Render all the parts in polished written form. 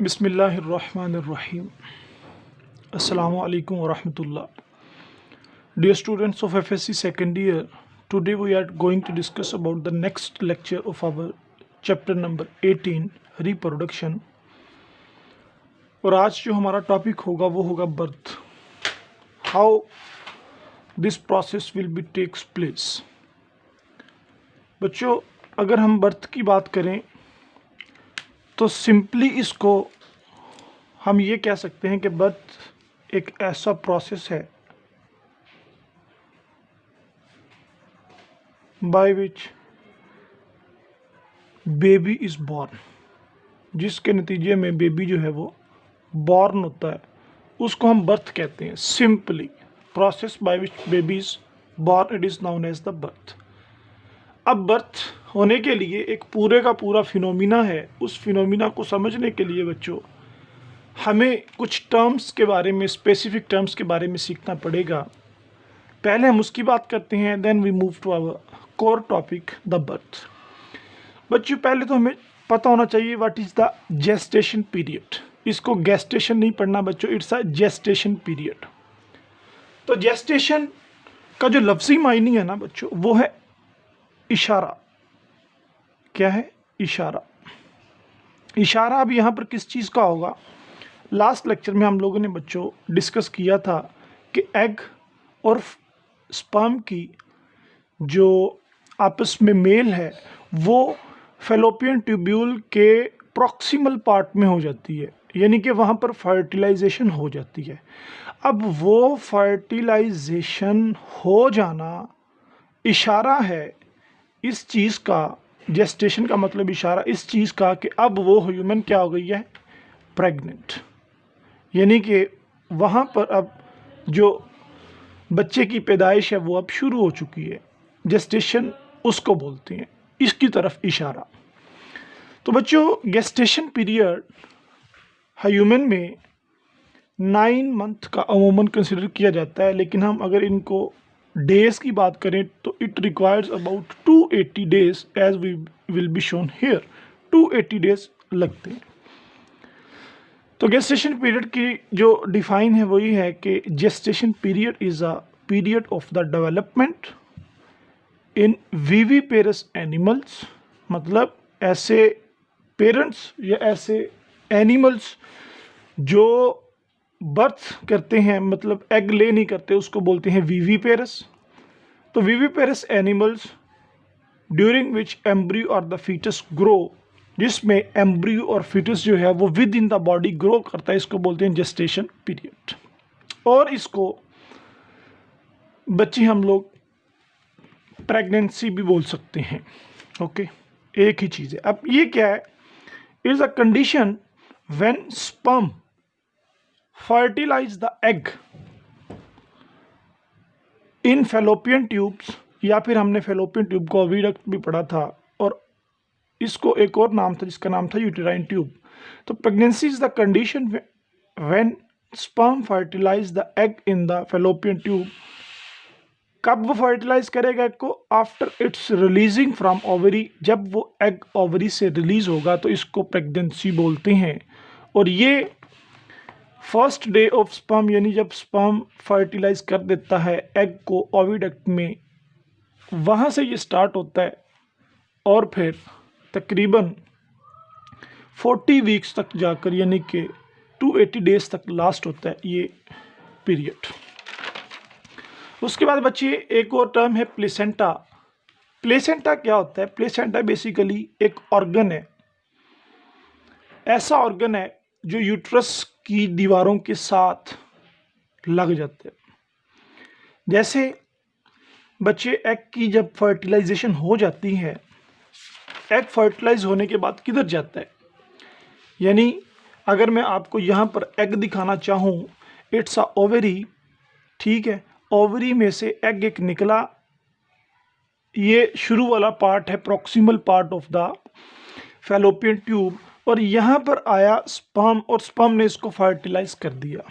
Bismillahirrahmanirrahim. Assalamu alaikum wa rahmatullah. Dear students of FSC second year, today we are going to discuss about the next lecture of our chapter number 18 reproduction. और आज जो हमारा topic होगा वो होगा birth. How this process will be takes place. बच्चों, अगर हम बर्थ की बात करें तो सिंपली इसको हम ये कह सकते हैं कि बर्थ एक ऐसा प्रोसेस है bye which baby is born, जिसके नतीजे में बेबी जो है वो बॉर्न होता है, उसको हम बर्थ कहते हैं. Simply process by which baby is born, it is known as the birth. अब बर्थ होने के लिए एक पूरे का पूरा फिनोमिना है. उस फिनोमिना को समझने के लिए बच्चों हमें कुछ टर्म्स के बारे में, स्पेसिफिक टर्म्स के बारे में सीखना पड़ेगा. पहले हम उसकी बात करते हैं, then we move to our core topic the birth. बच्चों, पहले तो हमें पता होना चाहिए what is the gestation period. इसको गेस्टेशन नहीं पढ़ना बच्चों, इट्स अ जेस्टेशन पीरियड. तो जेस्टेशन का जो लफ्ज़ी मायनी है ना बच्चों, वो है इशारा. क्या है? इशारा. इशारा अब यहाँ पर किस चीज़ का होगा? लास्ट लेक्चर में हम लोगों ने बच्चों डिस्कस किया था कि एग और स्पर्म की जो आपस में मेल है वो फेलोपियन ट्यूब्यूल के प्रॉक्सिमल पार्ट में हो जाती है, यानी कि वहाँ पर फर्टिलाइजेशन हो जाती है. अब वो फर्टिलाइजेशन हो जाना इशारा है इस चीज़ का. जेस्टेशन का मतलब इशारा इस चीज़ का कि अब वो ह्यूमन क्या हो गई है? प्रेग्नेंट. यानी कि वहाँ पर अब जो बच्चे की पैदाइश है वो अब शुरू हो चुकी है. जेस्टेशन उसको बोलते हैं, इसकी तरफ इशारा. तो बच्चों, गेस्टेशन पीरियड ह्यूमन में 9 मंथ का अमूमन कंसिडर किया जाता है, लेकिन हम अगर इनको डेज की बात करें तो it requires about 280 days as we will be shown here. 280 days लगते हैं. तो गेस्टेशन पीरियड की जो डिफाइन है वही है कि gestation period is a period of the development in viviparous animals. मतलब ऐसे पेरेंट्स या ऐसे एनिमल्स जो बर्थ करते हैं, मतलब एग ले नहीं करते, उसको बोलते हैं विविपेरस. तो viviparous animals during which embryo और द फीटस ग्रो, जिसमें एम्ब्रियो और फीटस जो है वो with in the body grow करता है, इसको बोलते हैं जेस्टेशन पीरियड. और इसको बच्चे हम लोग प्रेगनेंसी भी बोल सकते हैं. ओके, एक ही चीज़ है. अब ये क्या है? Is a condition when sperm fertilize the egg in fallopian tubes, या फिर हमने फेलोपियन ट्यूब को ओविडक्ट भी पढ़ा था, और इसको एक और नाम था जिसका नाम था यूटेराइन ट्यूब. तो pregnancy is the condition when sperm fertilize the egg in the fallopian tube. कब वो फर्टिलाइज करेगा एग को? After its releasing from ovary. जब वो एग ओवरी से रिलीज होगा तो इसको प्रेगनेंसी बोलते हैं. और ये फर्स्ट डे ऑफ स्पर्म, यानी जब स्पर्म फर्टिलाइज कर देता है एग को ओविडक्ट में, वहाँ से ये स्टार्ट होता है और फिर तकरीबन 40 वीक्स तक जाकर, यानी कि 280 डेज तक लास्ट होता है ये पीरियड. उसके बाद बच्चे एक और टर्म है प्लेसेंटा. प्लेसेंटा क्या होता है? प्लेसेंटा बेसिकली एक ऑर्गन है, ऐसा ऑर्गन है जो यूट्रस की दीवारों के साथ लग जाते हैं. जैसे बच्चे एग की जब फर्टिलाइजेशन हो जाती है, एग फर्टिलाइज होने के बाद किधर जाता है? यानी अगर मैं आपको यहाँ पर एग दिखाना चाहूँ, इट्स अ ओवरी. ठीक है, ओवरी में से एग एक निकला, ये शुरू वाला पार्ट है, proximal part of the fallopian tube, और यहाँ पर आया स्पर्म, और स्पर्म ने इसको फर्टिलाइज कर दिया.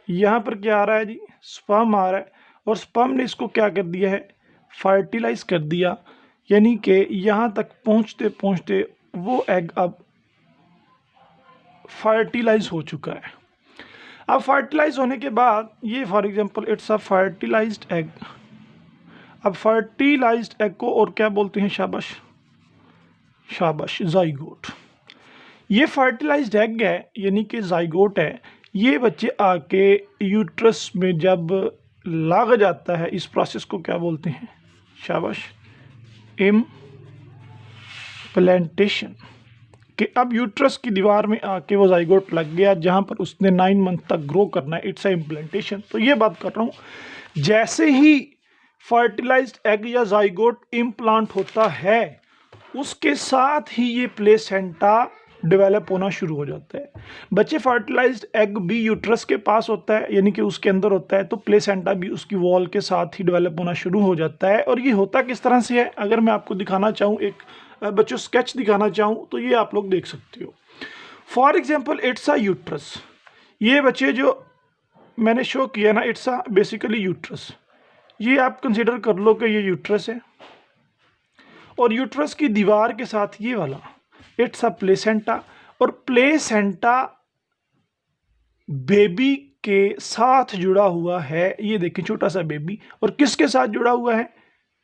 यहाँ पर क्या आ रहा है जी? स्पर्म आ रहा है, और स्पर्म ने इसको क्या कर दिया है? फर्टिलाइज कर दिया. यानी कि यहाँ तक पहुँचते पहुँचते वो एग अब फर्टिलाइज हो चुका है। अब फर्टिलाइज होने के बाद ये for example it's a fertilized egg. अब फर्टिलाइज्ड एग को और क्या बोलते हैं? शाबाश शाबाश, जाइगोट। ये फर्टिलाइज्ड एग है यानी कि जाइगोट है। ये बच्चे आके यूट्रस में जब लग जाता है, इस प्रोसेस को क्या बोलते हैं? शाबाश, इम्प्लांटेशन। कि अब यूट्रस की दीवार में आके वो जाइगोट लग गया जहाँ पर उसने 9 मंथ तक ग्रो करना है, इट्स अ इम्प्लांटेशन। तो ये बात कर रहा हूँ, जैसे ही फर्टिलाइज्ड एग या जाइगोट इम्प्लांट होता है उसके साथ ही ये प्लेसेंटा डेवलप होना शुरू हो जाता है। बच्चे फर्टिलाइज्ड एग भी यूट्रस के पास होता है यानी कि उसके अंदर होता है, तो प्लेसेंटा भी उसकी वॉल के साथ ही डेवलप होना शुरू हो जाता है। और ये होता किस तरह से है, अगर मैं आपको दिखाना चाहूँ, एक बच्चों स्केच दिखाना चाहूँ, तो ये आप लोग देख सकते हो। For example it's a uterus. ये बच्चे जो मैंने शो किया ना, इट्स अ बेसिकली यूट्रस। ये आप कंसिडर कर लो कि ये यूट्रस है और यूट्रस की दीवार के साथ ये वाला इट्स अ प्लेसेंटा। और प्लेसेंटा बेबी के साथ जुड़ा हुआ है। ये देखिए छोटा सा बेबी, और किसके साथ जुड़ा हुआ है?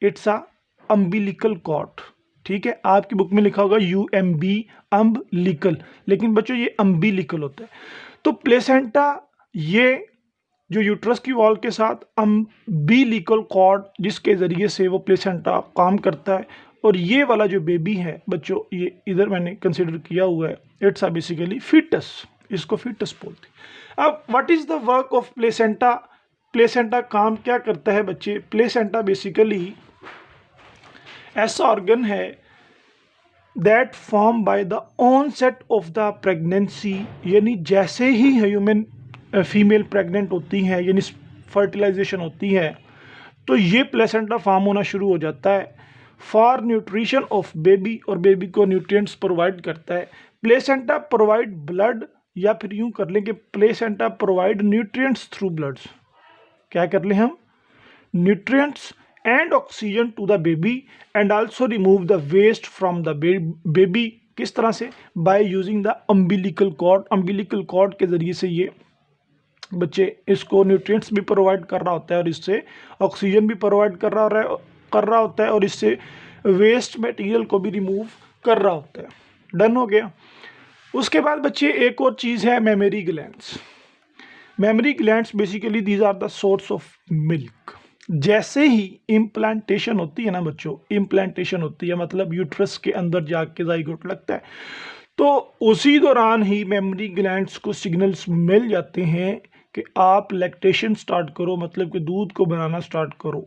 It's a umbilical cord. ठीक है, आपकी बुक में लिखा होगा UMB अम्बिलिकल, लेकिन बच्चों ये अम्बिलिकल होता है। तो प्लेसेंटा ये जो यूट्रस की वॉल के साथ अम्बिलिकल कॉर्ड जिसके ज़रिए से वो प्लेसेंटा काम करता है। और ये वाला जो बेबी है बच्चों, ये इधर मैंने कंसिडर किया हुआ है, इट्स अ बेसिकली फीटस। इसको फीटस बोलते हैं। अब what is the work of placenta? Placenta काम क्या करता है बच्चे? प्लेसेंटा बेसिकली ऐसा ऑर्गन है that form by the onset of the pregnancy, यानी जैसे ही ह्यूमन फीमेल प्रेग्नेंट होती है यानी फर्टिलाइजेशन होती है, तो ये प्लेसेंटा फॉर्म होना शुरू हो जाता है फॉर न्यूट्रिशन ऑफ बेबी, और बेबी को न्यूट्रिएंट्स प्रोवाइड करता है। प्लेसेंटा प्रोवाइड ब्लड, या फिर यूं कर लें कि placenta provide nutrients through bloods. क्या कर लें हम? Nutrients and oxygen to the baby and also remove the waste from the baby. किस तरह से? By using the umbilical cord. Umbilical cord के जरिए से ये बच्चे इसको न्यूट्रिएंट्स भी प्रोवाइड कर रहा होता है और इससे ऑक्सीजन भी प्रोवाइड कर रहा होता है और इससे वेस्ट मटेरियल को भी रिमूव कर रहा होता है। डन हो गया। उसके बाद बच्चे एक और चीज़ है, memory glands. Memory glands basically these are the source of milk. जैसे ही इम्प्लांटेशन होती है ना बच्चों, इम्प्लांटेशन होती है मतलब यूट्रस के अंदर जाके जाइगोट लगता है, तो उसी दौरान ही मेमोरी ग्लैंड्स को सिग्नल्स मिल जाते हैं कि आप लैक्टेशन स्टार्ट करो, मतलब कि दूध को बनाना स्टार्ट करो,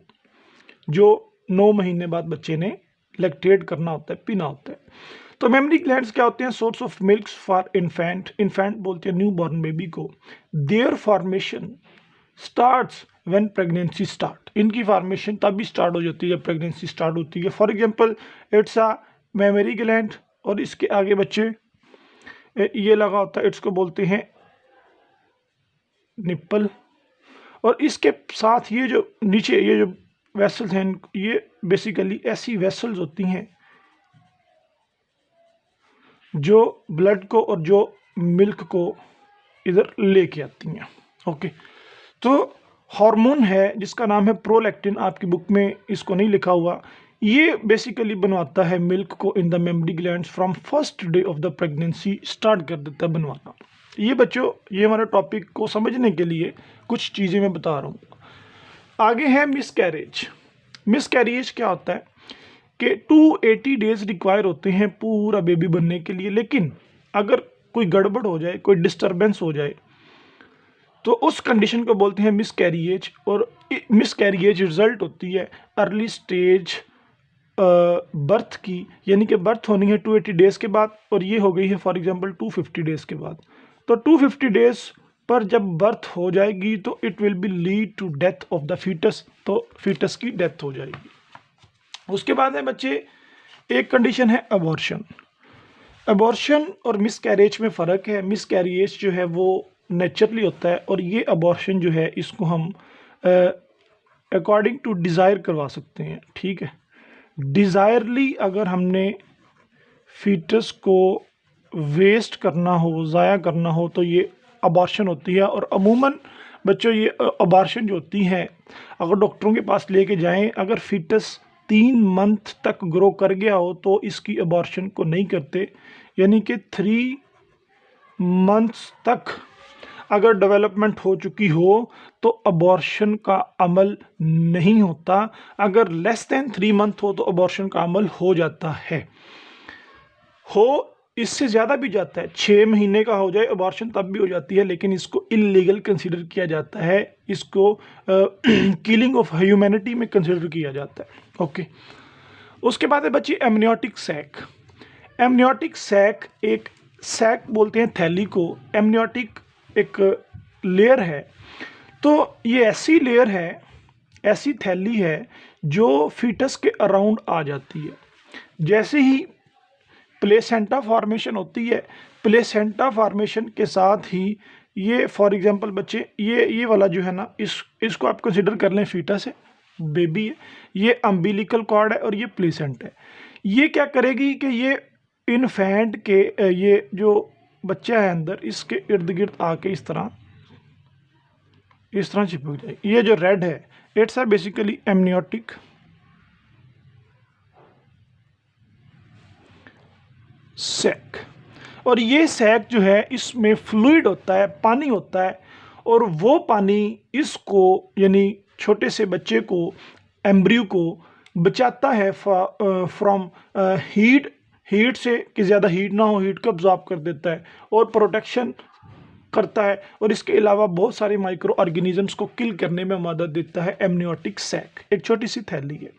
जो 9 महीने बाद बच्चे ने लैक्टेट करना होता है, पीना होता है। तो मेमोरी ग्लैंड्स क्या होते हैं? Source of milk for infant. Infant बोलते हैं न्यू बॉर्न बेबी को। There formation starts when pregnancy start. इनकी फॉर्मेशन तभी स्टार्ट हो जाती है जब प्रेगनेंसी स्टार्ट होती है। For example it's a memory gland, और इसके आगे बच्चे ये लगा होता है, इसको बोलते हैं निप्पल। और इसके साथ ये जो नीचे ये जो वेसल्स हैं, ये बेसिकली ऐसी वेसल्स होती हैं जो ब्लड को और जो मिल्क को इधर लेके आती हैं। ओके, तो हार्मोन है जिसका नाम है प्रोलैक्टिन, आपकी बुक में इसको नहीं लिखा हुआ। ये बेसिकली बनवाता है मिल्क को in the mammary glands from first day of the pregnancy, start कर देता है बनवाना। ये बच्चों, ये हमारे टॉपिक को समझने के लिए कुछ चीज़ें मैं बता रहा हूँ। आगे है मिसकैरेज। मिसकैरेज क्या होता है कि 280 डेज रिक्वायर होते हैं पूरा बेबी बनने के लिए, लेकिन अगर कोई गड़बड़ हो जाए, कोई डिस्टरबेंस हो जाए, तो उस कंडीशन को बोलते हैं मिसकैरिएज। और मिसकैरिएज रिजल्ट होती है अर्ली स्टेज बर्थ की, यानी कि बर्थ होनी है 280 डेज के बाद, और ये हो गई है फॉर एग्जांपल 250 डेज के बाद। तो 250 डेज पर जब बर्थ हो जाएगी तो it will be lead to death of the foetus, तो फीटस की डेथ हो जाएगी। उसके बाद है बच्चे एक कंडीशन है अबॉर्शन। अबॉर्शन और मिसकैरेज में फ़र्क है। मिसकैरेज जो है वो नेचुरली होता है, और ये अबॉर्शन जो है इसको हम अकॉर्डिंग टू डिज़ायर करवा सकते हैं। ठीक है, डिज़ायरली अगर हमने फीटस को वेस्ट करना हो, ज़ाया करना हो, तो ये अबॉर्शन होती है। और अमूमन बच्चों ये अबॉर्शन जो होती है, अगर डॉक्टरों के पास लेके जाएं, अगर फीटस 3 मंथ तक ग्रो कर गया हो तो इसकी अबॉर्शन को नहीं करते, यानी कि 3 मंथ्स तक अगर डेवलपमेंट हो चुकी हो तो अबॉर्शन का अमल नहीं होता। अगर लेस देन 3 मंथ हो तो अबॉर्शन का अमल हो जाता है। हो इससे ज़्यादा भी जाता है, 6 महीने का हो जाए अबॉर्शन तब भी हो जाती है, लेकिन इसको इलीगल कंसीडर किया जाता है, इसको किलिंग ऑफ ह्यूमैनिटी में कंसीडर किया जाता है। ओके, उसके बाद है बच्ची एमनियोटिक सैक। एमनियोटिक सैक, एक सैक बोलते हैं थैली को, एमनियोटिक एक लेयर है। तो ये ऐसी लेयर है, ऐसी थैली है जो फीटस के अराउंड आ जाती है। जैसे ही प्लेसेंटा फॉर्मेशन होती है, प्लेसेंटा फॉर्मेशन के साथ ही ये फॉर एग्जांपल बच्चे ये वाला जो है ना, इसको आप कंसिडर कर लें फीटस है, बेबी है, ये अम्बिलिकल कॉर्ड है और ये प्लेसेंट है। ये क्या करेगी कि ये इन्फेंट के ये जो बच्चा है अंदर, इसके इर्द गिर्द आके इस तरह चिपक जाएगी। ये जो रेड है, it's are basically amniotic sac. और ये सैक जो है, इसमें फ्लूइड होता है, पानी होता है, और वो पानी इसको यानी छोटे से बच्चे को, एम्ब्रियो को बचाता है फ्रॉम हीट से, कि ज़्यादा हीट ना हो, हीट को अब्जॉर्ब कर देता है और प्रोटेक्शन करता है। और इसके अलावा बहुत सारे माइक्रो ऑर्गेनिजम्स को किल करने में मदद देता है एमनियोटिक सैक। एक छोटी सी थैली है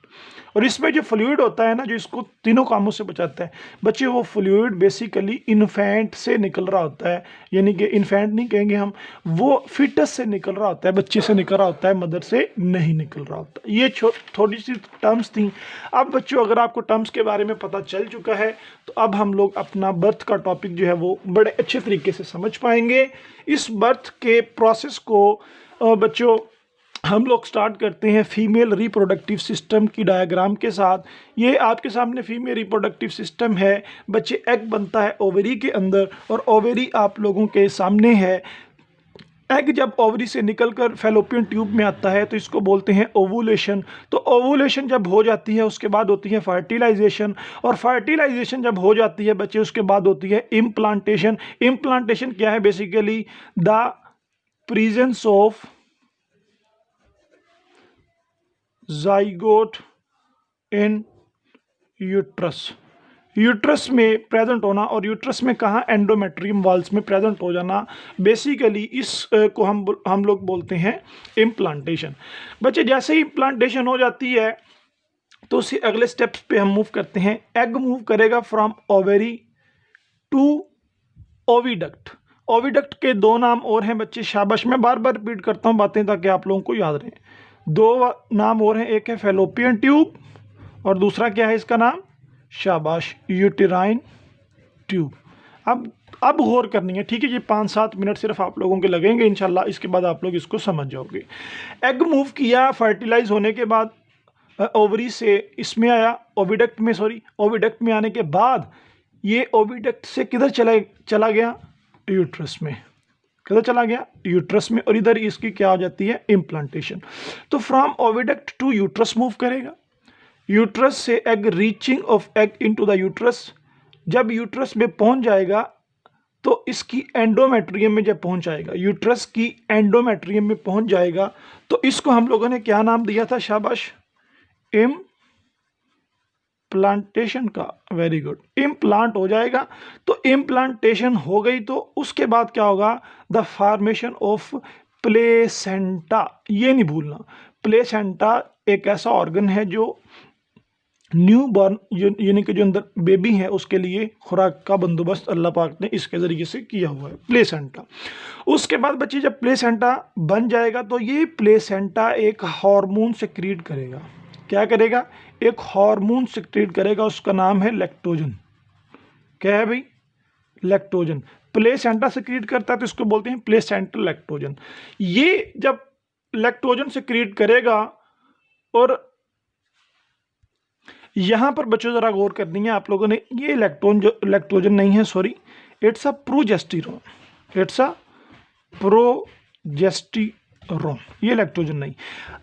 और इसमें जो फ्लूइड होता है ना, जो इसको तीनों कामों से बचाता है बच्चे, वो फ्लूइड बेसिकली इन्फेंट से निकल रहा होता है, यानी कि इन्फेंट नहीं कहेंगे हम, वो फिटस से निकल रहा होता है, बच्चे से निकल रहा होता है, मदर से नहीं निकल रहा होता। ये थोड़ी सी टर्म्स थी। अब बच्चों अगर आपको टर्म्स के बारे में पता चल चुका है तो अब हम लोग अपना बर्थ का टॉपिक जो है वो बड़े अच्छे तरीके से समझ पाएंगे। इस बर्थ के प्रोसेस को बच्चों हम लोग स्टार्ट करते हैं फीमेल रिप्रोडक्टिव सिस्टम की डायग्राम के साथ। ये आपके सामने फीमेल रिप्रोडक्टिव सिस्टम है बच्चे। एग बनता है ओवरी के अंदर और ओवरी आप लोगों के सामने है। एग जब ओवरी से निकलकर फैलोपियन ट्यूब में आता है तो इसको बोलते हैं ओवुलेशन। तो ओवुलेशन जब हो जाती है उसके बाद होती है फर्टिलाइजेशन, और फर्टिलाइजेशन जब हो जाती है बच्चे उसके बाद होती है इम्प्लांटेशन। इम्प्लांटेशन क्या है? Basically the presence of zygote in uterus. Uterus में प्रेजेंट होना, और यूट्रस में कहाँ? एंडोमेट्रियम वॉल्स में प्रेजेंट हो जाना। बेसिकली इस को हम लोग बोलते हैं इम्प्लांटेशन। बच्चे जैसे ही इम्प्लांटेशन हो जाती है तो उसी अगले स्टेप्स पे हम मूव करते हैं। एग मूव करेगा from ovary to oviduct. Oviduct के दो नाम और हैं बच्चे, शाबाश। मैं बार बार रिपीट करता हूँ बातें ताकि आप लोगों को याद रहे। दो नाम और हैं, एक है फैलोपियन ट्यूब और दूसरा क्या है इसका नाम? शाबाश, यूटेराइन ट्यूब। अब गौर करनी है, ठीक है? ये 5-7 मिनट सिर्फ आप लोगों के लगेंगे इंशाल्लाह, इसके बाद आप लोग इसको समझ जाओगे। एग मूव किया, फर्टिलाइज होने के बाद ओवरी से इसमें आया, ओविडक्ट में, ओविडक्ट में आने के बाद ये ओविडक्ट से किधर चला गया? यूट्रस में। किधर चला गया? यूट्रस में। और इधर इसकी क्या हो जाती है? इम्प्लांटेशन। तो from oviduct to uterus move करेगा। यूट्रस से egg, reaching of egg into the uterus. जब यूट्रस में पहुंच जाएगा तो इसकी एंडोमेट्रियम में जब पहुंच जाएगा, यूट्रस की एंडोमेट्रियम में पहुंच जाएगा तो इसको हम लोगों ने क्या नाम दिया था? शाबाश, इम्प्लांटेशन का। वेरी गुड, इम्प्लांट हो जाएगा। तो इम्प्लांटेशन हो गई तो उसके बाद क्या होगा? The formation of placenta. ये नहीं भूलना, प्लेसेंटा एक ऐसा ऑर्गन है जो न्यू बॉर्न यानी कि जो अंदर बेबी है उसके लिए खुराक का बंदोबस्त अल्लाह पाक ने इसके ज़रिए से किया हुआ है, प्लेसेंटा। उसके बाद बच्चे जब प्लेसेंटा बन जाएगा तो ये प्लेसेंटा एक हार्मोन सिक्रीट करेगा। क्या करेगा? एक हार्मोन सिक्रीट करेगा, उसका नाम है लैक्टोजन। क्या है भाई? लैक्टोजन। प्लेसेंटा सिक्रीट करता है तो इसको बोलते हैं प्लेसेंटल लैक्टोजन। ये जब लैक्टोजन सिक्रीट करेगा और यहाँ पर बच्चों ज़रा गौर करनी है आप लोगों ने, ये लैक्टोजन नहीं है, sorry, it's a progesterone, it's a progesterone, ये लैक्टोजन नहीं।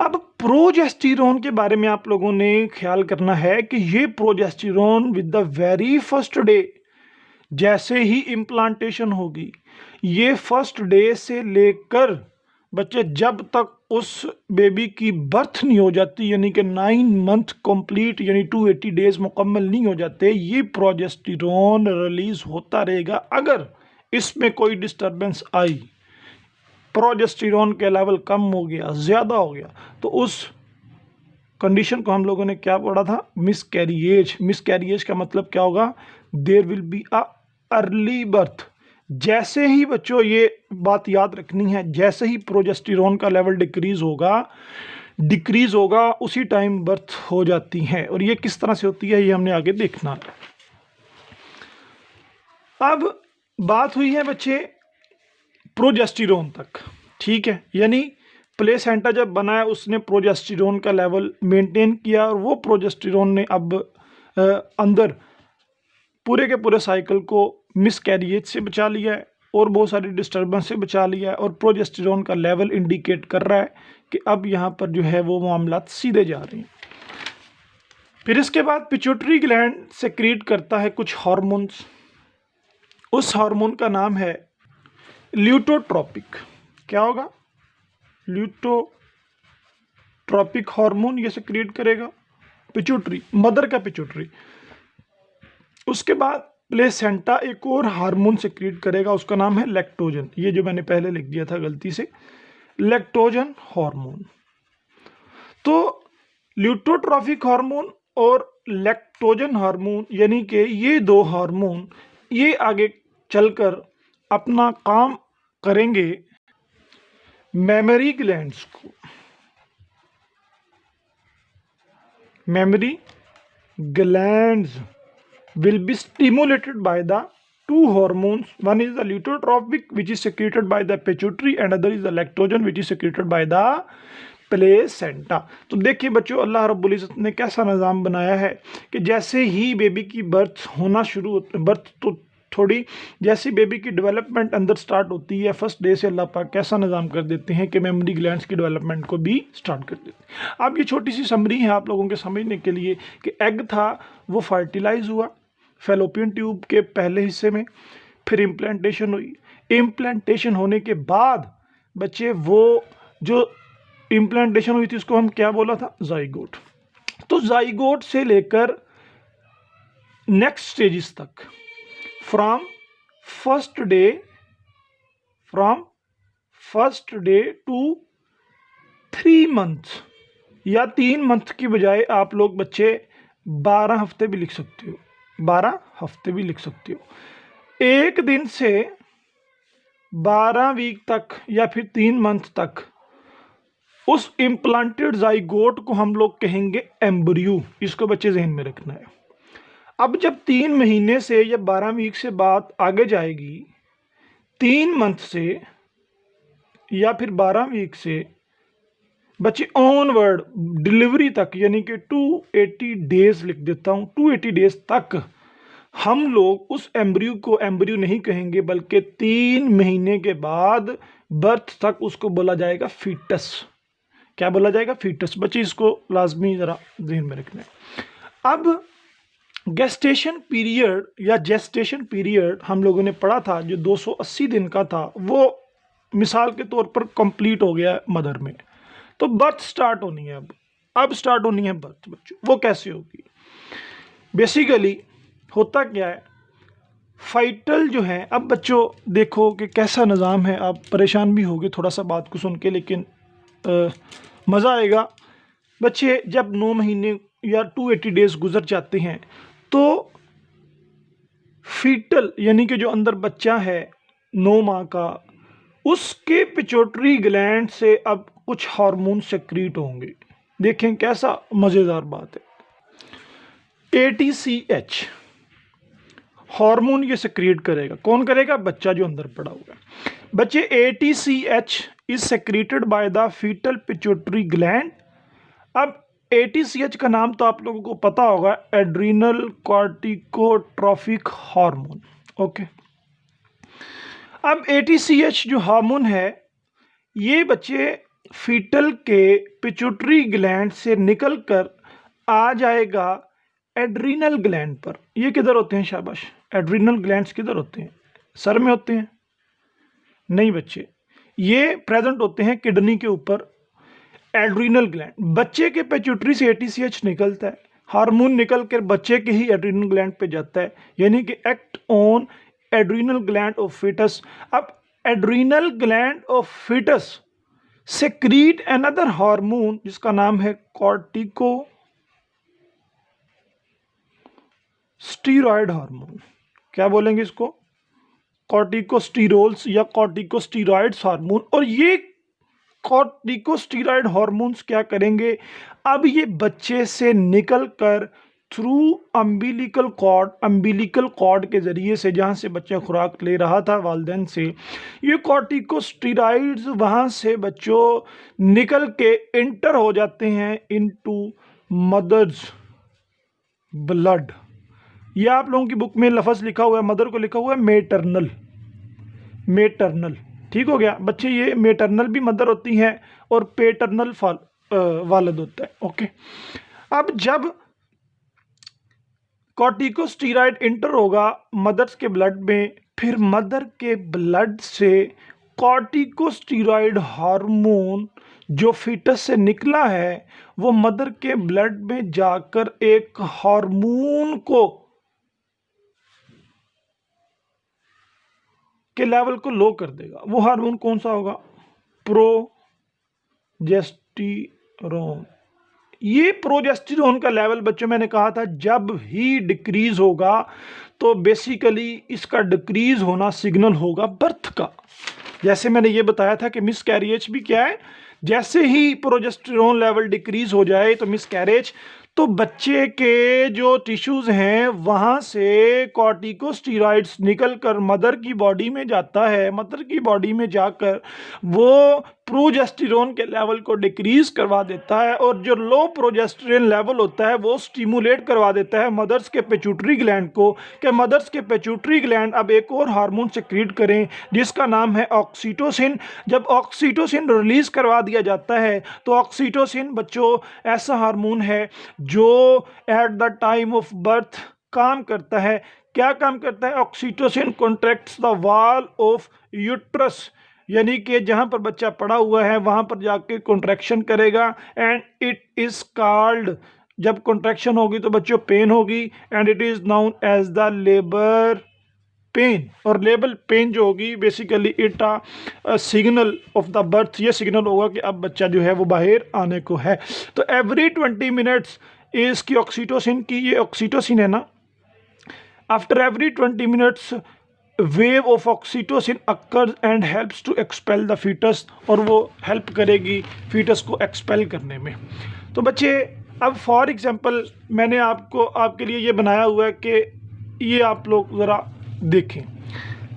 अब प्रोजेस्टेरोन के बारे में आप लोगों ने ख्याल करना है कि ये progesterone with the very first day, जैसे ही इम्प्लांटेशन होगी, ये फर्स्ट डे से लेकर बच्चे जब तक उस बेबी की बर्थ नहीं हो जाती, यानी कि 9 मंथ कंप्लीट, यानी 280 डेज मुकम्मल नहीं हो जाते, ये प्रोजेस्टेरोन रिलीज होता रहेगा। अगर इसमें कोई डिस्टरबेंस आई, प्रोजेस्टेरोन के लेवल कम हो गया, ज़्यादा हो गया, तो उस कंडीशन को हम लोगों ने क्या पढ़ा था, मिसकैरिएज। मिसकैरिएज का मतलब क्या होगा, there will be a early birth. जैसे ही बच्चों ये बात याद रखनी है, जैसे ही प्रोजेस्टेरोन का लेवल डिक्रीज होगा उसी टाइम बर्थ हो जाती है। और ये किस तरह से होती है ये हमने आगे देखना है। अब बात हुई है बच्चे प्रोजेस्टेरोन तक, ठीक है, यानी प्लेसेंटा जब बनाया उसने प्रोजेस्टेरोन का लेवल मेंटेन किया, और वो प्रोजेस्टेरोन ने अब अंदर पूरे के पूरे साइकिल को मिसकैरिएज से बचा लिया है और बहुत सारी डिस्टर्बेंस से बचा लिया है, और प्रोजेस्टेरोन का लेवल इंडिकेट कर रहा है कि अब यहाँ पर जो है वो मामलात सीधे जा रहे हैं। फिर इसके बाद पिट्यूटरी ग्लैंड सेक्रीट करता है कुछ हार्मोन्स। उस हार्मोन का नाम है ल्यूटोट्रोपिक। क्या होगा, ल्यूटोट्रोपिक हार्मोन ये सेक्रीट करेगा पिट्यूटरी, मदर का पिट्यूटरी। उसके बाद प्लेसेंटा एक और हार्मोन सेक्रीट करेगा, उसका नाम है लैक्टोजन। ये जो मैंने पहले लिख दिया था गलती से, लैक्टोजन हार्मोन। तो ल्यूटोट्रोफिक हार्मोन और लैक्टोजन हार्मोन, यानी कि ये दो हार्मोन ये आगे चलकर अपना काम करेंगे मेमोरी ग्लैंड्स को। Mammary glands will be stimulated by the two hormones. One is the luteotropic, which is secreted by the pituitary, and other is the lactogen, which is secreted by the placenta. तो देखिए बच्चों, अल्लाह रब्बुल इज़्ज़त ने कैसा निज़ाम बनाया है कि जैसे ही बेबी की बर्थ होना शुरू होती, बर्थ तो थोड़ी, जैसे बेबी की डेवलपमेंट अंदर स्टार्ट होती है, फर्स्ट डे से अल्लाह पाक कैसा निज़ाम कर देते हैं कि मेमोरी ग्लैंड्स की डेवलपमेंट को भी स्टार्ट कर देते हैं। अब ये छोटी सी समरी है आप लोगों के समझने के लिए कि एग था वो फर्टिलाइज हुआ फैलोपियन ट्यूब के पहले हिस्से में, फिर इम्प्लांटेशन हुई। इम्प्लांटेशन होने के बाद बच्चे वो जो इम्प्लांटेशन हुई थी उसको हम क्या बोला था, जाइगोट। तो जाइगोट से लेकर नेक्स्ट स्टेजेस तक, from first day to 3 month, या 3 मंथ की बजाय आप लोग बच्चे 12 हफ्ते भी लिख सकते हो, 12 हफ्ते भी लिख सकते हो। एक दिन से 12 वीक तक या फिर 3 मंथ तक उस इम्प्लांटेड जाइगोट को हम लोग कहेंगे एम्ब्रियो। इसको बच्चे जहन में रखना है। अब जब 3 महीने से या 12 वीक से बात आगे जाएगी, 3 मंथ से या फिर 12 वीक से बच्चे ऑनवर्ड डिलीवरी तक, यानी कि 280 डेज लिख देता हूँ, 280 डेज तक हम लोग उस एम्ब्रियो को एम्ब्रियो नहीं कहेंगे, बल्कि 3 महीने के बाद बर्थ तक उसको बोला जाएगा फीटस। क्या बोला जाएगा, फीटस। बच्चे इसको लाजमी ज़रा ध्यान में रखना है। अब गेस्टेशन पीरियड या जेस्टेशन पीरियड हम लोगों ने पढ़ा था, जो 280 दिन का था, वो मिसाल के तौर पर कंप्लीट हो गया मदर में। तो बर्थ स्टार्ट होनी है, अब स्टार्ट होनी है बर्थ बच्चों। वो कैसे होगी, बेसिकली होता क्या है, फाइटल जो है, अब बच्चों देखो कि कैसा निज़ाम है। आप परेशान भी होगे थोड़ा सा बात को सुन के, लेकिन मज़ा आएगा। बच्चे जब 9 महीने या 280 डेज गुजर जाते हैं तो फीटल यानी कि जो अंदर बच्चा है 9 माह का, उसके पिट्यूटरी ग्लैंड से अब कुछ हार्मोन सेक्रीट होंगे। देखें कैसा मज़ेदार बात है। ATCH हार्मोन ये सेक्रीट करेगा। कौन करेगा, बच्चा जो अंदर पड़ा हुआ है। बच्चे ATCH is secreted by the foetal pituitary gland. अब ATCH का नाम तो आप लोगों को पता होगा, एड्रीनल कॉर्टिकोट्रॉफिक हार्मोन। ओके, अब ATCH जो हार्मोन है ये बच्चे फीटल के पिट्यूटरी ग्लैंड से निकलकर आ जाएगा एड्रीनल ग्लैंड पर। ये किधर होते हैं शाबाश? एड्रीनल ग्लैंड्स किधर होते हैं? सर में होते हैं? नहीं बच्चे, ये प्रेजेंट होते हैं किडनी के ऊपर। एड्रीनल ग्लैंड, बच्चे के पिट्यूटरी से ATCH निकलता है, हार्मोन निकल कर बच्चे के ही एड्रीनल ग्लैंड पे जाता है, यानी कि act on adrenal gland of fetus. अब adrenal gland of fetus secrete another hormone जिसका नाम है कॉर्टिकोस्टीरॉयड हार्मोन। क्या बोलेंगे इसको? कॉर्टिकोस्टीरोल्स या कॉर्टिकोस्टीरॉयड्स हार्मोन। और ये कॉर्टिकोस्टीरॉयड हार्मोन्स क्या करेंगे? अब ये बच्चे से निकलकर थ्रू अम्बिलिकल कॉर्ड के जरिए से, जहाँ से बच्चा खुराक ले रहा था वालिदैन से, ये कॉर्टिकोस्टीरॉइड्स वहाँ से बच्चों निकल के इंटर हो जाते हैं इनटू मदर्स ब्लड। ये आप लोगों की बुक में लफ्ज़ लिखा हुआ है, मदर को लिखा हुआ है मेटरनल। ठीक हो गया बच्चे, ये मेटरनल भी मदर होती हैं और पेटर्नल वालिद होता है। ओके, अब जब कॉर्टिकोस्टीरॉयड इंटर होगा मदर्स के ब्लड में, फिर मदर के ब्लड से कॉर्टिकोस्टीरॉयड हार्मोन जो फीटस से निकला है वो मदर के ब्लड में जाकर एक हार्मोन को के लेवल को लो कर देगा। वो हार्मोन कौन सा होगा? प्रोजेस्टेरोन। ये प्रोजेस्टेरोन का लेवल बच्चों मैंने कहा था जब ही डिक्रीज होगा तो बेसिकली इसका डिक्रीज होना सिग्नल होगा बर्थ का। जैसे मैंने ये बताया था कि मिसकैरेज भी क्या है, जैसे ही प्रोजेस्टेरोन लेवल डिक्रीज हो जाए तो मिसकैरेज, तो बच्चे के जो टिश्यूज हैं वहाँ से कॉर्टिकोस्टीरॉइड्स निकलकर मदर की बॉडी में जाता है। मदर की बॉडी में जाकर वो प्रोजेस्टेरोन के लेवल को डिक्रीज करवा देता है और जो लो प्रोजेस्टेरोन लेवल होता है वो स्टिमुलेट करवा देता है मदर्स के पिट्यूटरी ग्लैंड को, कि मदर्स के पिट्यूटरी ग्लैंड अब एक और हार्मोन सेक्रीट करें जिसका नाम है ऑक्सीटोसिन। जब ऑक्सीटोसिन रिलीज करवा दिया जाता है तो ऑक्सीटोसिन बच्चों ऐसा हार्मोन है जो at the time of birth काम करता है। क्या काम करता है? Oxytocin contracts the wall of uterus, यानी कि जहां पर बच्चा पड़ा हुआ है वहां पर जाके कॉन्ट्रैक्शन करेगा एंड इट इज कॉल्ड, जब कॉन्ट्रैक्शन होगी तो बच्चों पेन होगी and it is known as the labour pain. और लेबर पेन जो होगी basically it a signal of the birth, ये सिग्नल होगा कि अब बच्चा जो है वो बाहर आने को है। तो एवरी 20 मिनट्स इसकी ऑक्सीटोसिन की, ये ऑक्सीटोसिन है ना, after every 20 minutes wave of oxytocin occurs and helps to expel the foetus, और वो हेल्प करेगी फीटस को एक्सपेल करने में। तो बच्चे अब फॉर एग्जांपल मैंने आपके लिए ये बनाया हुआ है कि ये आप लोग ज़रा देखें।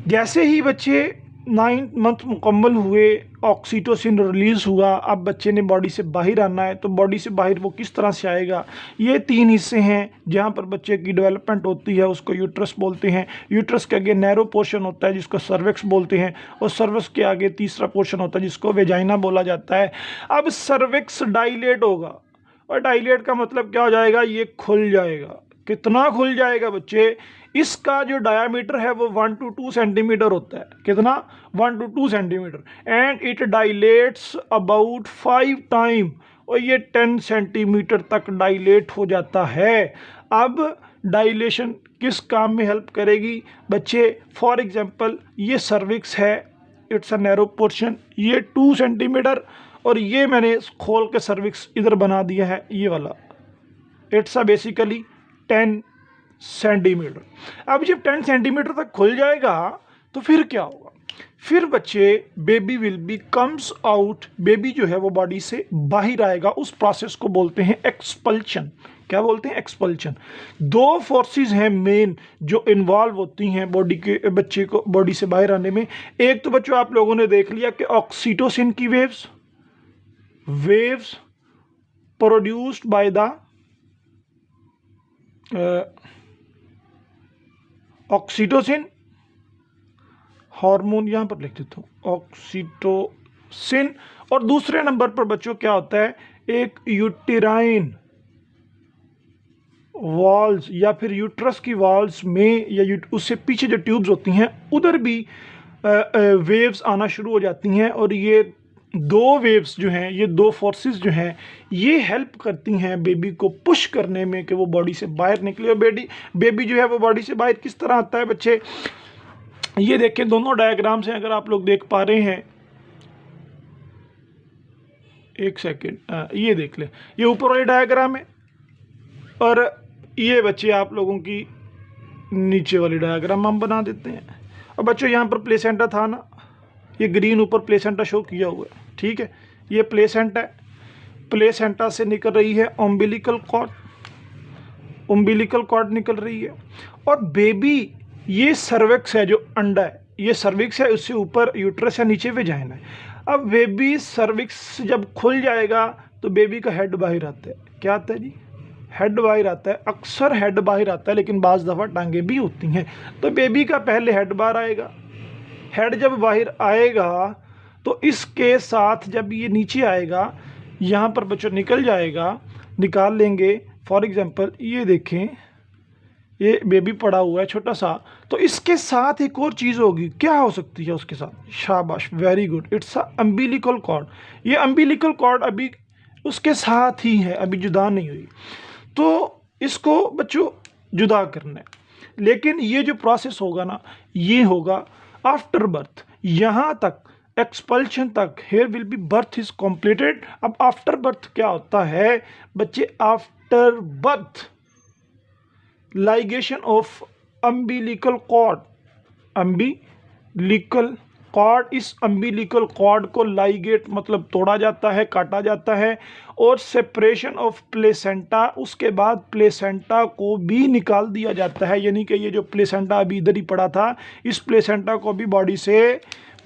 जैसे ही बच्चे 9 मंथ मुकम्मल हुए, ऑक्सीटोसिन रिलीज़ हुआ, अब बच्चे ने बॉडी से बाहर आना है, तो बॉडी से बाहर वो किस तरह से आएगा? ये 3 हिस्से हैं जहाँ पर बच्चे की डेवलपमेंट होती है, उसको यूट्रस बोलते हैं। यूट्रस के आगे नैरो पोर्शन होता है जिसको सर्विक्स बोलते हैं, और सर्विक्स के आगे तीसरा पोर्शन होता है जिसको वेजाइना बोला जाता है। अब सर्विक्स डाइलेट होगा, और डाइलेट का मतलब क्या हो जाएगा? ये खुल जाएगा। कितना खुल जाएगा बच्चे? इसका जो डायामीटर है वो 1 to 2 सेंटीमीटर होता है। कितना? 1 to 2 centimetre. And it dilates about 5 time, और ये 10 सेंटीमीटर तक डाइलेट हो जाता है। अब डाइलेशन किस काम में हेल्प करेगी बच्चे? फॉर एग्जांपल ये सर्विक्स है, इट्स अ नैरो पोर्शन, ये 2 सेंटीमीटर, और ये मैंने खोल के सर्विक्स इधर बना दिया है ये वाला, इट्स अ बेसिकली 10 सेंटीमीटर। अब जब 10 सेंटीमीटर तक खुल जाएगा तो फिर क्या होगा? फिर बच्चे baby will be comes out, baby जो है वो बॉडी से बाहर आएगा। उस प्रोसेस को बोलते हैं एक्सपल्शन। क्या बोलते हैं? एक्सपल्शन। 2 फोर्सेस हैं मेन जो इन्वॉल्व होती हैं बॉडी के, बच्चे को बॉडी से बाहर आने में। एक तो बच्चों आप लोगों ने देख लिया कि ऑक्सीटोसिन की waves, produced by the oxytocin hormone, यहाँ पर लिख देता हूँ ऑक्सीटोसिन। और दूसरे नंबर पर बच्चों क्या होता है, एक यूटेराइन वॉल्स या फिर यूट्रस की वॉल्स में या उससे पीछे जो ट्यूब्स होती हैं उधर भी वेव्स आना शुरू हो जाती हैं। और ये दो वेव्स जो हैं, ये दो फोर्सेस जो हैं, ये हेल्प करती हैं बेबी को पुश करने में कि वो बॉडी से बाहर निकले। और बेबी जो है वो बॉडी से बाहर किस तरह आता है बच्चे, ये देखें दोनों डायग्राम से अगर आप लोग देख पा रहे हैं, एक सेकेंड, ये देख लें, ये ऊपर वाली डायग्राम है और ये बच्चे आप लोगों की नीचे वाली डायग्राम हम बना देते हैं। और बच्चों यहाँ पर प्लेसेंटा था ना, ये ग्रीन ऊपर प्लेसेंटा शो किया हुआ है, ठीक है, ये प्लेसेंटा है। प्लेसेंटा से निकल रही है अम्बिलिकल कॉर्ड, अम्बिलिकल कॉर्ड निकल रही है। और बेबी, ये सर्विक्स है जो अंडा है, ये सर्विक्स है, उससे ऊपर यूट्रस है, नीचे वेजाइना है। अब बेबी सर्विक्स जब खुल जाएगा तो बेबी का हेड बाहर आता है। क्या आता है जी, हेड बाहर आता है। अक्सर हेड बाहर आता है लेकिन बाज़ दफ़ा टांगे भी होती हैं। तो बेबी का पहले हेड बाहर आएगा। हेड जब बाहर आएगा तो इसके साथ जब ये नीचे आएगा, यहाँ पर बच्चों निकल जाएगा, निकाल लेंगे। फॉर एग्जांपल ये देखें, ये बेबी पड़ा हुआ है छोटा सा, तो इसके साथ एक और चीज़ होगी, क्या हो सकती है उसके साथ, शाबाश, very good, it's a umbilical cord. ये अम्बिलिकल कॉर्ड अभी उसके साथ ही है, अभी जुदा नहीं हुई। तो इसको बच्चों जुदा करना है। लेकिन ये जो प्रोसेस होगा ना, ये होगा आफ्टर बर्थ, यहाँ तक एक्सपल्शन तक, here will be birth is completed. अब आफ्टर बर्थ क्या होता है बच्चे, after birth ligation of umbilical cord, umbilical cord, इस अम्बिलिकल कॉर्ड को लाइगेट मतलब तोड़ा जाता है, काटा जाता है। और सेपरेशन ऑफ प्लेसेंटा, उसके बाद प्लेसेंटा को भी निकाल दिया जाता है। यानी कि ये जो प्लेसेंटा अभी इधर ही पड़ा था, इस प्लेसेंटा को भी बॉडी से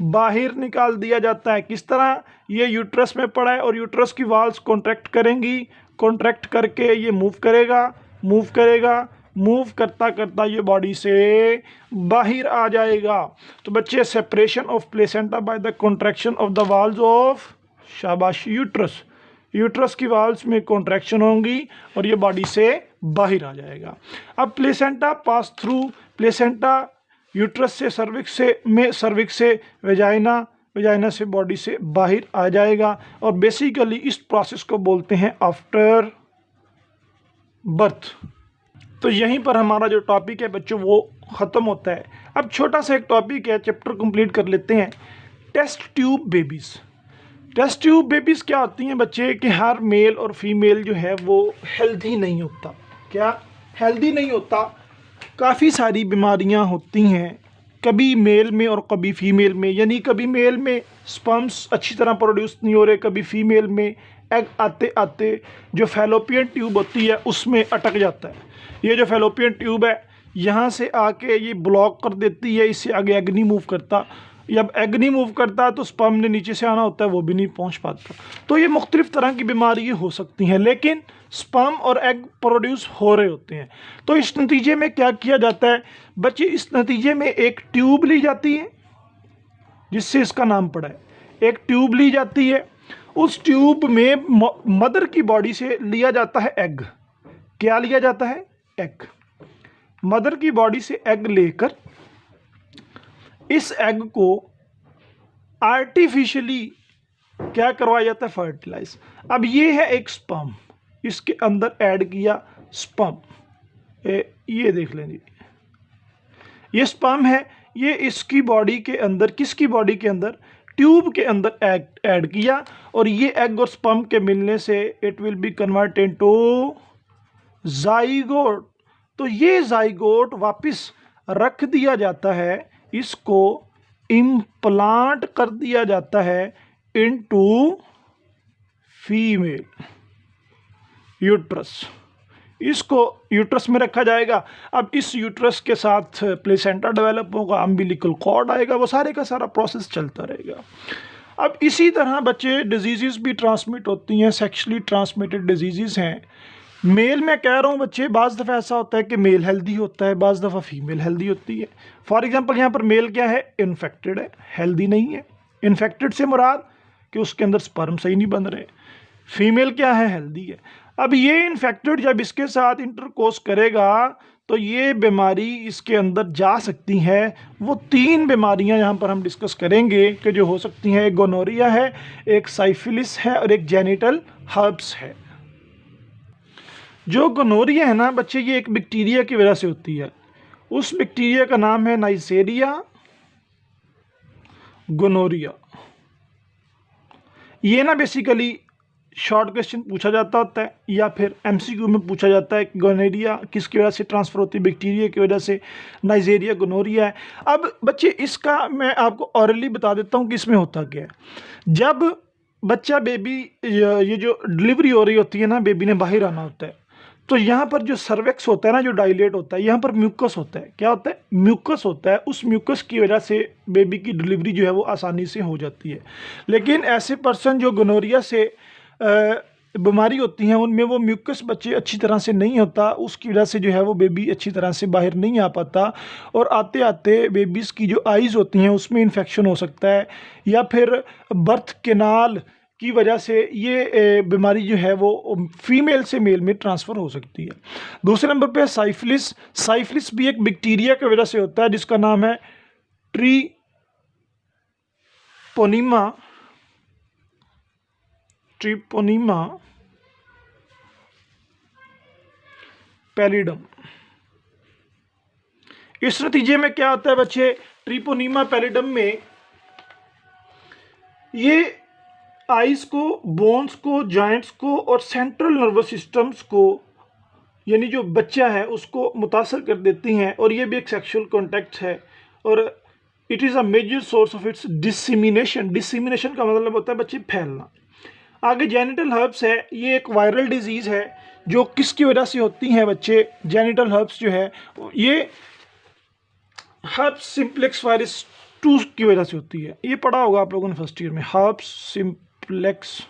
बाहर निकाल दिया जाता है। किस तरह, ये यूट्रस में पड़ा है और यूट्रस की वॉल्स कॉन्ट्रैक्ट करेंगी, कॉन्ट्रैक्ट करके ये मूव करेगा, मूव करेगा, मूव करता करता ये बॉडी से बाहर आ जाएगा। तो बच्चे, separation of placenta by the contraction of the walls of, शाबाश, यूट्रस, यूट्रस की वॉल्स में कॉन्ट्रैक्शन होंगी और ये बॉडी से बाहर आ जाएगा। अब placenta pass through, placenta uterus से सर्विक्स से वेजाइना, वेजाइना से बॉडी से बाहर आ जाएगा। और बेसिकली इस प्रोसेस को बोलते हैं आफ्टर बर्थ। तो यहीं पर हमारा जो टॉपिक है बच्चों वो ख़त्म होता है। अब छोटा सा एक टॉपिक है, चैप्टर कंप्लीट कर लेते हैं। Test tube babies. Test tube babies क्या होती हैं बच्चे, कि हर मेल और फीमेल जो है वो हेल्दी नहीं होता। क्या हेल्दी नहीं होता, काफ़ी सारी बीमारियां होती हैं, कभी मेल में और कभी फीमेल में। यानी कभी मेल में स्पर्म्स अच्छी तरह प्रोड्यूस नहीं हो रहे, कभी फीमेल में एग आते आते जो फैलोपियन ट्यूब होती है उसमें अटक जाता है। ये जो फैलोपियन ट्यूब है यहाँ से आके ये ब्लॉक कर देती है, इससे आगे एग नहीं मूव करता। जब एग नहीं मूव करता तो स्पर्म ने नीचे से आना होता है, वो भी नहीं पहुँच पाता। तो ये मुख्तलिफ तरह की बीमारी हो सकती हैं, लेकिन स्पर्म और एग प्रोड्यूस हो रहे होते हैं। तो इस नतीजे में क्या किया जाता है बच्चे, इस नतीजे में एक ट्यूब ली जाती है जिससे इसका नाम पड़ा है। एक ट्यूब ली जाती है, उस ट्यूब में मदर की बॉडी से लिया जाता है एग। क्या लिया जाता है, एग। मदर की बॉडी से एग लेकर इस एग को आर्टिफिशियली क्या करवाया जाता है, फर्टिलाइज। अब ये है एक स्पर्म, इसके अंदर ऐड किया स्पर्म, ये देख लें जी, ये स्पर्म है, ये इसकी बॉडी के अंदर, किसकी बॉडी के अंदर, ट्यूब के अंदर एग ऐड किया। और ये एग और स्पर्म के मिलने से it will be converted into zygote. तो ये जाइगोट वापस रख दिया जाता है, इसको इम्प्लांट कर दिया जाता है इनटू फीमेल यूट्रस। इसको यूट्रस में रखा जाएगा। अब इस यूट्रस के साथ प्लेसेंटा डेवलप होगा, अम्बिलिकल कॉर्ड आएगा, वो सारे का सारा प्रोसेस चलता रहेगा। अब इसी तरह बच्चे डिजीज़ भी ट्रांसमिट होती हैं, सेक्शुअली ट्रांसमिटेड डिजीज़ हैं। मेल में कह रहा हूँ बच्चे, बाज़ दफ़ा ऐसा होता है कि मेल हेल्दी होता है, बाज़ दफ़ा फीमेल हेल्दी होती है। फॉर एग्जांपल यहाँ पर मेल क्या है, इन्फेक्टेड है, हेल्दी नहीं है। इन्फेक्टेड से मुराद कि उसके अंदर स्पर्म सही नहीं बन रहे। फीमेल क्या है, हेल्दी है। अब ये इन्फेक्टेड जब इसके साथ इंटरकोर्स करेगा तो ये बीमारी इसके अंदर जा सकती है। वो 3 बीमारियां यहाँ पर हम डिस्कस करेंगे कि जो हो सकती हैं। एक गोनोरिया है, एक साइफिलिस है और एक जेनिटल हर्प्स है। जो गोनोरिया है ना बच्चे, ये एक बैक्टीरिया की वजह से होती है। उस बैक्टीरिया का नाम है नाइजेरिया गोनोरिया। ये ना बेसिकली शॉर्ट क्वेश्चन पूछा जाता होता है या फिर एमसीक्यू में पूछा जाता है कि गोनोरिया किसकी वजह से ट्रांसफ़र होती है, बैक्टीरिया की वजह से। नाइजेरिया गोनोरिया है। अब बच्चे इसका मैं आपको ऑरली बता देता हूँ कि इसमें होता क्या है। जब बच्चा बेबी ये जो डिलीवरी हो रही होती है ना, बेबी ने बाहर आना होता है, तो यहाँ पर जो सर्वेक्स होता है ना, जो डायलेट होता है, यहाँ पर म्यूकस होता है। क्या होता है, म्यूकस होता है। उस म्यूकस की वजह से बेबी की डिलीवरी जो है वो आसानी से हो जाती है। लेकिन ऐसे पर्सन जो गोनोरिया से बीमारी होती हैं, उनमें वो म्यूकस बच्चे अच्छी तरह से नहीं होता। उसकी वजह से जो है वो बेबी अच्छी तरह से बाहर नहीं आ पाता, और आते आते बेबीज़ की जो आइज़ होती हैं उसमें इन्फेक्शन हो सकता है, या फिर बर्थ कैनाल की वजह से ये बीमारी जो है वो फीमेल से मेल में ट्रांसफ़र हो सकती है। दूसरे नंबर पे साइफिलिस। साइफिलिस भी एक बैक्टीरिया की वजह से होता है जिसका नाम है ट्रिपोनीमा पैलिडम। इस नतीजे में क्या होता है बच्चे, ट्रिपोनीमा पैलिडम में ये आइज़ को, बोन्स को, जॉइंट्स को और सेंट्रल नर्वस सिस्टम्स को, यानी जो बच्चा है उसको मुतासर कर देती हैं। और ये भी एक सेक्सुअल कॉन्टैक्ट है, और it is a major source of its dissemination. Dissemination का मतलब होता है बच्चे फैलना। आगे जेनिटल हर्ब्स है। ये एक वायरल डिजीज़ है जो किसकी वजह से होती हैं बच्चे। जेनिटल हर्ब्स जो है ये हर्ब्स सिंप्लेक्स वायरस 2 की वजह से होती है। ये पढ़ा होगा आप लोगों ने फर्स्ट ईयर में, हर्ब्स सिंप्लेक्स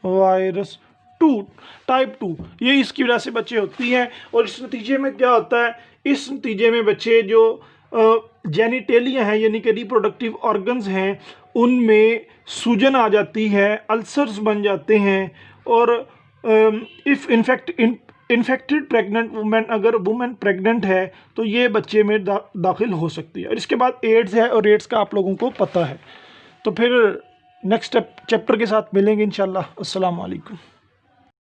वायरस 2 टाइप 2, ये इसकी वजह से बच्चे होती हैं। और इस नतीजे में क्या होता है, इस नतीजे में बच्चे जो जेनिटेलिया हैं यानी कि रिप्रोडक्टिव ऑर्गन्स हैं, उनमें सूजन आ जाती है, अल्सर्स बन जाते हैं। और इफ़ इन्फेक्टेड प्रेग्नेंट वुमेन, अगर वुमेन प्रेग्नेंट है तो ये बच्चे में दाखिल हो सकती है। और इसके बाद एड्स है, और एड्स का आप लोगों को पता है। तो फिर नेक्स्ट चैप्टर के साथ मिलेंगे इंशाल्लाह। अस्सलाम वालेकुम।